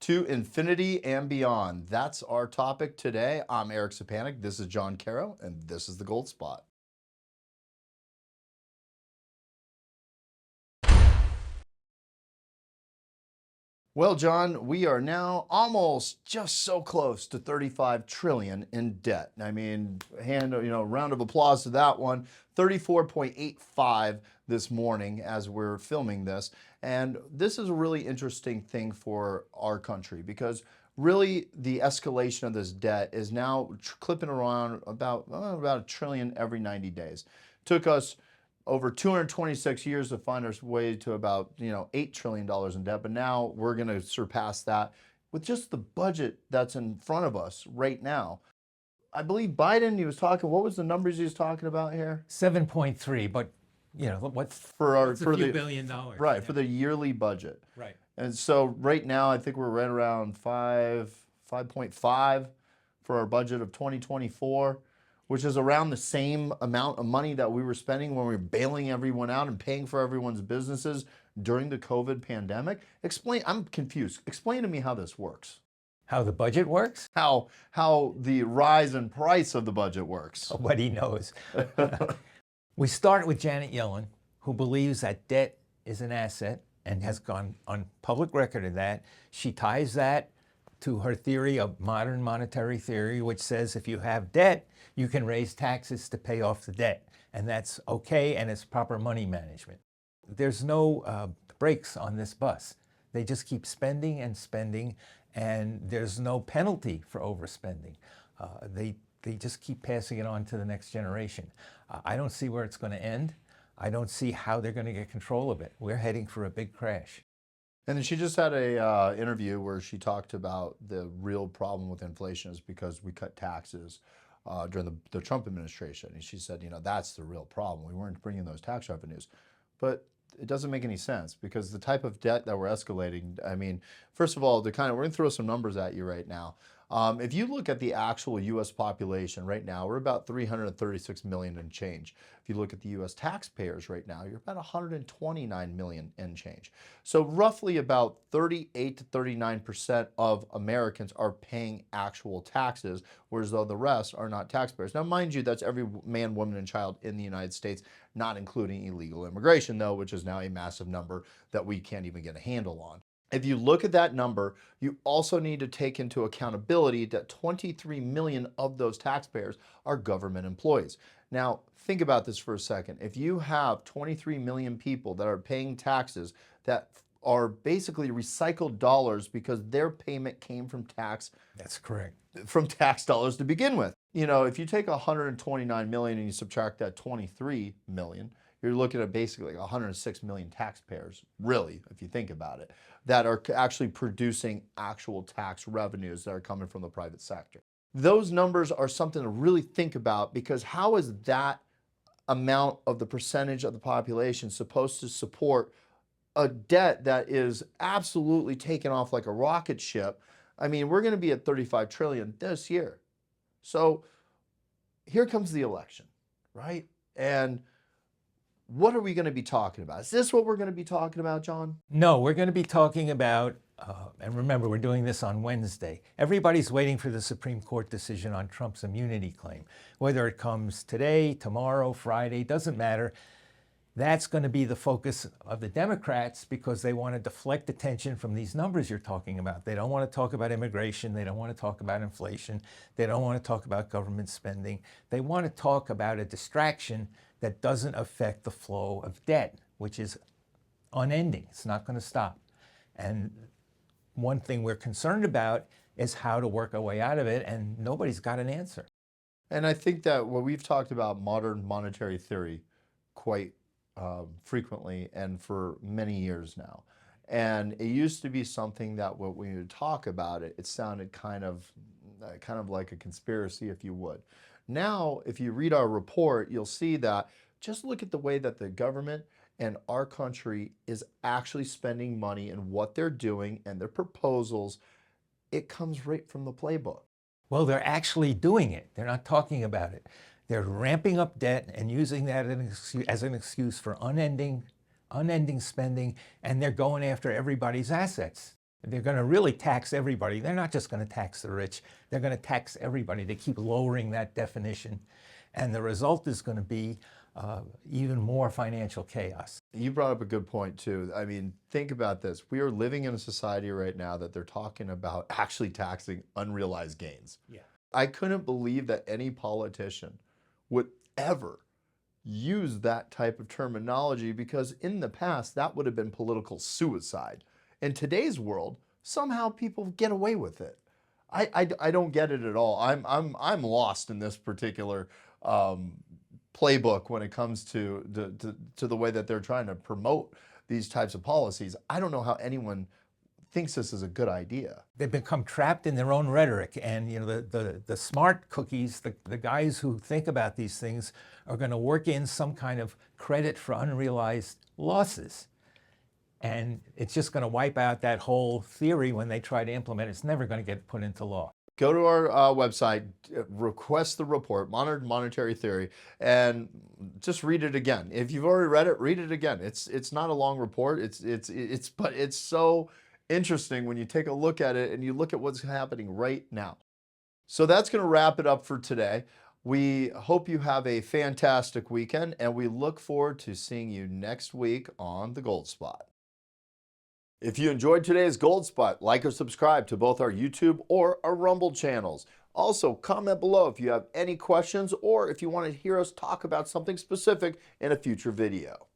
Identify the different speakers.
Speaker 1: To infinity and beyond. That's our topic today. I'm Eric Sepanek. This is John Karow, and this is the Gold Spot. Well, John, we are now almost just so close to 35 trillion in debt. I mean, round of applause to that one. 34.85 this morning as we're filming this. And this is a really interesting thing for our country because really the escalation of this debt is now clipping around about a trillion every 90 days. Took us over 226 years to find our way to about $8 trillion in debt, but now we're going to surpass that with just the budget that's in front of us right now. I believe Biden, he was talking, what was the numbers he was talking about here?
Speaker 2: 7.3, but what's
Speaker 1: for
Speaker 2: a few billion dollars.
Speaker 1: Right, for the yearly budget.
Speaker 2: Right.
Speaker 1: And so right now I think we're right around 5.5 for our budget of 2024. Which is around the same amount of money that we were spending when we were bailing everyone out and paying for everyone's businesses during the COVID pandemic. I'm confused. Explain to me how this works.
Speaker 2: How the budget works?
Speaker 1: How the rise in price of the budget works.
Speaker 2: Nobody knows. We start with Janet Yellen, who believes that debt is an asset and has gone on public record of that. She ties that to her theory of modern monetary theory, which says if you have debt, you can raise taxes to pay off the debt. And that's okay, and it's proper money management. There's no brakes on this bus. They just keep spending and spending, and there's no penalty for overspending. They just keep passing it on to the next generation. I don't see where it's going to end. I don't see how they're going to get control of it. We're heading for a big crash.
Speaker 1: And then she just had a interview where she talked about the real problem with inflation is because we cut taxes during the Trump administration. And she said, that's the real problem. We weren't bringing those tax revenues. But it doesn't make any sense because the type of debt that we're escalating, I mean, first of all, we're going to throw some numbers at you right now. If you look at the actual U.S. population right now, we're about 336 million and change. If you look at the U.S. taxpayers right now, you're about 129 million and change. So roughly about 38 to 39% of Americans are paying actual taxes, whereas though the rest are not taxpayers. Now, mind you, that's every man, woman, and child in the United States, not including illegal immigration, though, which is now a massive number that we can't even get a handle on. If you look at that number, you also need to take into accountability that 23 million of those taxpayers are government employees. Now, think about this for a second. If you have 23 million people that are paying taxes that are basically recycled dollars because their payment came from tax.
Speaker 2: That's correct.
Speaker 1: From tax dollars to begin with. If you take 129 million and you subtract that 23 million, you're looking at basically 106 million taxpayers, really, if you think about it, that are actually producing actual tax revenues that are coming from the private sector. Those numbers are something to really think about because how is that amount of the percentage of the population supposed to support a debt that is absolutely taken off like a rocket ship? I mean, we're going to be at 35 trillion this year. So here comes the election, right? And what are we going to be talking about? Is this what we're going to be talking about, John?
Speaker 2: No, we're going to be talking about, and remember, we're doing this on Wednesday. Everybody's waiting for the Supreme Court decision on Trump's immunity claim. Whether it comes today, tomorrow, Friday, doesn't matter. That's going to be the focus of the Democrats because they want to deflect attention from these numbers you're talking about. They don't want to talk about immigration. They don't want to talk about inflation. They don't want to talk about government spending. They want to talk about a distraction that doesn't affect the flow of debt, which is unending. It's not going to stop. And one thing we're concerned about is how to work our way out of it, and nobody's got an answer.
Speaker 1: And I think that when we've talked about modern monetary theory quite frequently and for many years now. And it used to be something that when we would talk about it, it sounded kind of like a conspiracy, if you would. Now, if you read our report, you'll see that just look at the way that the government and our country is actually spending money and what they're doing and their proposals. It comes right from the playbook.
Speaker 2: Well, they're actually doing it. They're not talking about it. They're ramping up debt and using that as an excuse for unending spending, and they're going after everybody's assets. They're going to really tax everybody. They're not just going to tax the rich. They're going to tax everybody. They keep lowering that definition. And the result is going to be even more financial chaos.
Speaker 1: You brought up a good point too. I mean, think about this. We are living in a society right now that they're talking about actually taxing unrealized gains.
Speaker 2: Yeah.
Speaker 1: I couldn't believe that any politician would ever use that type of terminology, because in the past that would have been political suicide. In today's world, somehow people get away with it. I don't get it at all. I'm lost in this particular playbook when it comes to the way that they're trying to promote these types of policies. I don't know how anyone thinks this is a good idea.
Speaker 2: They've become trapped in their own rhetoric, and the smart cookies, the guys who think about these things, are going to work in some kind of credit for unrealized losses. And it's just going to wipe out that whole theory when they try to implement it. It's never going to get put into law.
Speaker 1: Go to our website, request the report, Modern Monetary Theory, and just read it again. If you've already read it, read it again. It's not a long report. But it's so interesting when you take a look at it and you look at what's happening right now. So that's going to wrap it up for today. We hope you have a fantastic weekend, and we look forward to seeing you next week on The Gold Spot. If you enjoyed today's Gold Spot, like or subscribe to both our YouTube or our Rumble channels. Also, comment below if you have any questions or if you want to hear us talk about something specific in a future video.